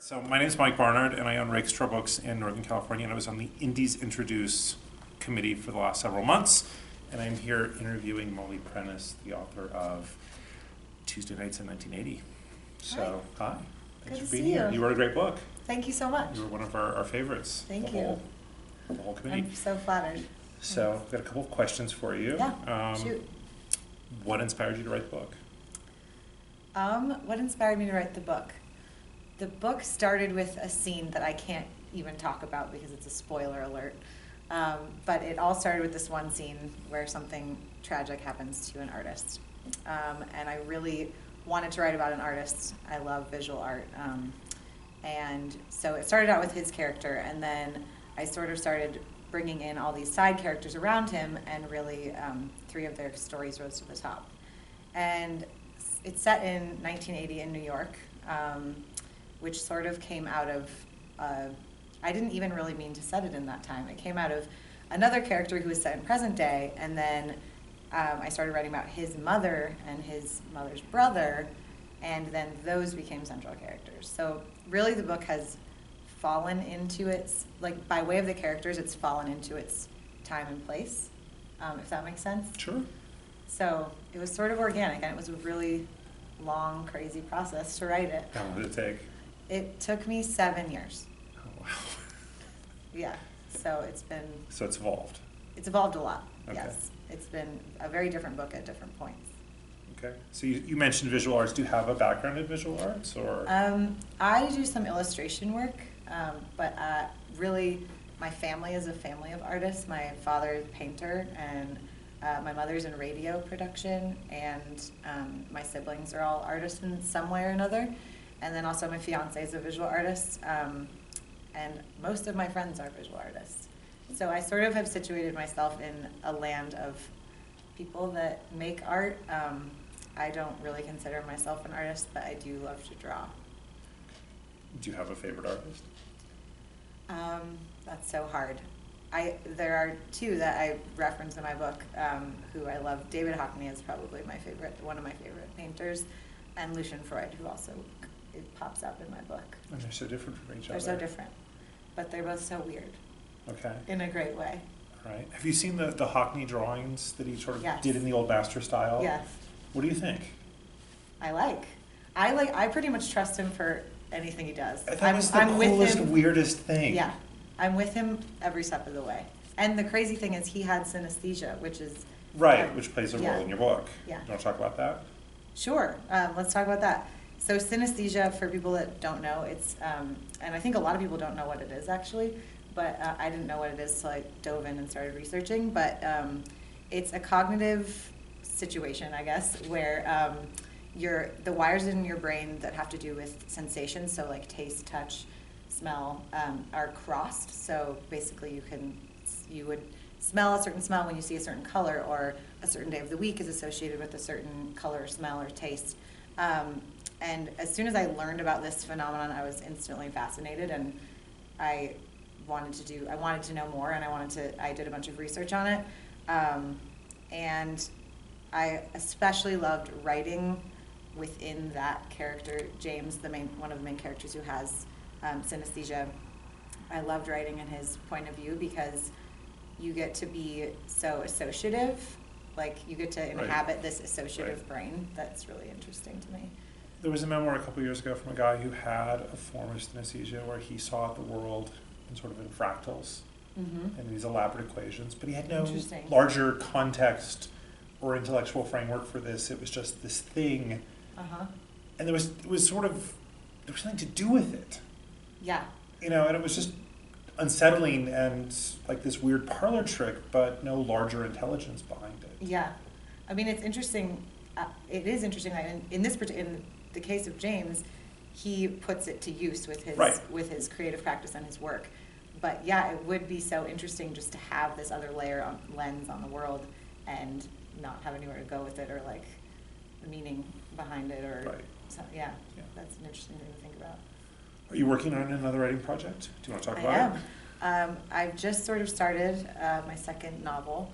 So my name is Mike Barnard, and I own Rakestraw Books in Northern California, and I was on the Indies Introduce committee for the last several months, and I'm here interviewing Molly Prentiss, the author of Tuesday Nights in 1980. So, hi. Thanks Good for to being see here. you. You wrote a great book. Thank you so much. You were one of our favorites. Thank you. The whole committee. I'm so flattered. So, I've got a couple of questions for you. Yeah, shoot. What inspired you to write the book? What inspired me to write the book? The book started with a scene that I can't even talk about because it's a spoiler alert. But it all started with this one scene where something tragic happens to an artist. And I really wanted to write about an artist. I love visual art. And so it started out with his character, and then I sort of started bringing in all these side characters around him, and really three of their stories rose to the top. And it's set in 1980 in New York, which sort of came out of, I didn't even really mean to set it in that time. It came out of another character who was set in present day, and then I started writing about his mother and his mother's brother, and then those became central characters. So really the book has fallen into its, like by way of the characters, it's fallen into its time and place, if that makes sense. Sure. So it was sort of organic, and it was a really long, crazy process to write it. How long did it take? It took me 7 years. Oh, wow. Yeah, so it's been... So it's evolved. It's evolved a lot, Okay. yes. It's been a very different book at different points. Okay. So you mentioned visual arts. Do you have a background in visual arts, or? I do some illustration work, but really my family is a family of artists. My father is a painter, and my mother's in radio production, and my siblings are all artists in some way or another. And then also my fiance is a visual artist, and most of my friends are visual artists. So I sort of have situated myself in a land of people that make art. I don't really consider myself an artist, but I do love to draw. Do you have a favorite artist? That's so hard. There are two that I reference in my book who I love. David Hockney is probably my favorite, one of my favorite painters, and Lucian Freud, who also it pops up in my book. And they're so different from each other. They're so different, but they're both so weird. Okay. In a great way. All right. Have you seen the Hockney drawings that he sort of Yes. did in the old master style? Yes. What do you think? I pretty much trust him for anything he does. I thought it was the coolest, weirdest thing. Yeah, I'm with him every step of the way. And the crazy thing is he had synesthesia, which is... Right, which plays a yeah. role in your book. Yeah. You want to talk about that? Sure, let's talk about that. So synesthesia, for people that don't know, it's, and I think a lot of people don't know what it is actually, but I didn't know what it is until I dove in and started researching, but it's a cognitive situation, I guess, where the wires in your brain that have to do with sensations, so like taste, touch, smell, are crossed. So basically you would smell a certain smell when you see a certain color, or a certain day of the week is associated with a certain color, smell, or taste. And as soon as I learned about this phenomenon, I was instantly fascinated, and I wanted to know more, and I did a bunch of research on it. And I especially loved writing within that character, James, one of the main characters who has synesthesia. I loved writing in his point of view because you get to be so associative, like you get to inhabit this associative brain. That's really interesting to me. There was a memoir a couple years ago from a guy who had a form of synesthesia where he saw the world in sort of in fractals and these elaborate equations, but he had no larger context or intellectual framework for this. It was just this thing, and there was something to do with it. Yeah. You know, and it was just unsettling and like this weird parlor trick, but no larger intelligence behind it. Yeah, I mean it's interesting. It is interesting that in the case of James, he puts it to use with his creative practice and his work. But yeah, it would be so interesting just to have this other lens on the world and not have anywhere to go with it, or like the meaning behind it, or yeah, that's an interesting thing to think about. Are you working on another writing project? Do you want to talk about it? I am. I've just sort of started my second novel,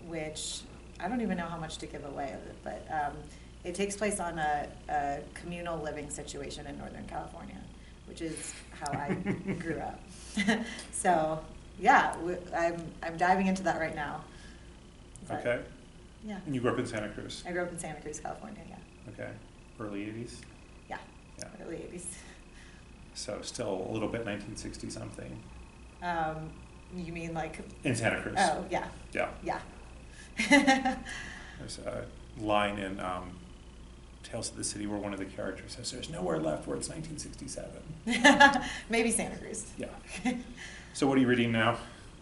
which I don't even know how much to give away of it, but it takes place on a communal living situation in Northern California, which is how I grew up. So, yeah, I'm diving into that right now. But, okay. Yeah. And you grew up in Santa Cruz? I grew up in Santa Cruz, California, yeah. Okay. Early 80s? Yeah, Yeah. early 80s. So still a little bit 1960 something. You mean like? In Santa Cruz. Oh, yeah. Yeah. Yeah. There's a line in Tales of the City where one of the characters says, "There's nowhere left where it's 1967." Maybe Santa Cruz. Yeah. So what are you reading now?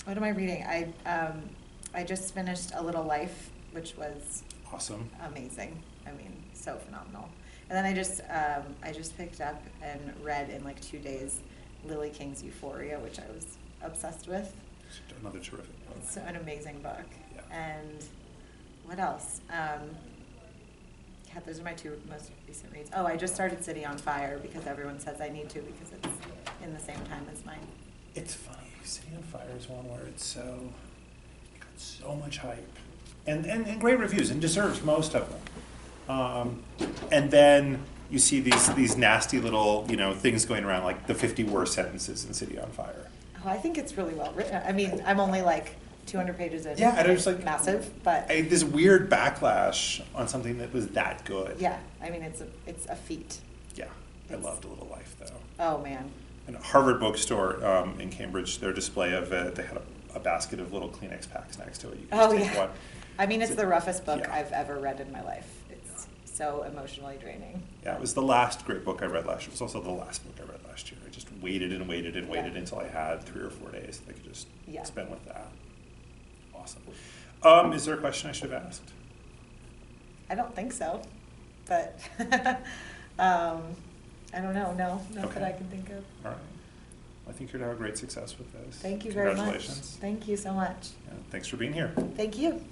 What am I reading? I just finished A Little Life, which was awesome, amazing. I mean, so phenomenal. And then I just picked up and read in like 2 days Lily King's Euphoria, which I was obsessed with. Another terrific book. It's an amazing book. Yeah. And what else? Yeah, those are my 2 most recent reads. Oh, I just started City on Fire because everyone says I need to because it's in the same time as mine. It's funny. City on Fire is one where it got so much hype and great reviews and deserves most of them. And then you see these nasty little things going around like the 50 worst sentences in City on Fire. Oh, I think it's really well written. I mean, I'm only like 200 pages in. Yeah, and it was like massive, but this weird backlash on something that was that good. Yeah, I mean it's a feat. Yeah, I loved A Little Life though. Oh man. And Harvard Bookstore in Cambridge, their display of it, they had a basket of little Kleenex packs next to it. You could just take one. I mean, it's the roughest book I've ever read in my life. It's so emotionally draining. Yeah, it was the last great book I read last year. It was also the last book I read last year. I just waited and waited and waited until I had 3 or 4 days that I could just spend with that. Awesome. Is there a question I should have asked? I don't think so, but I don't know. No, not that I can think of. All right. I think you're going to have great success with this. Thank you very much. Congratulations. Thank you so much. Yeah, thanks for being here. Thank you.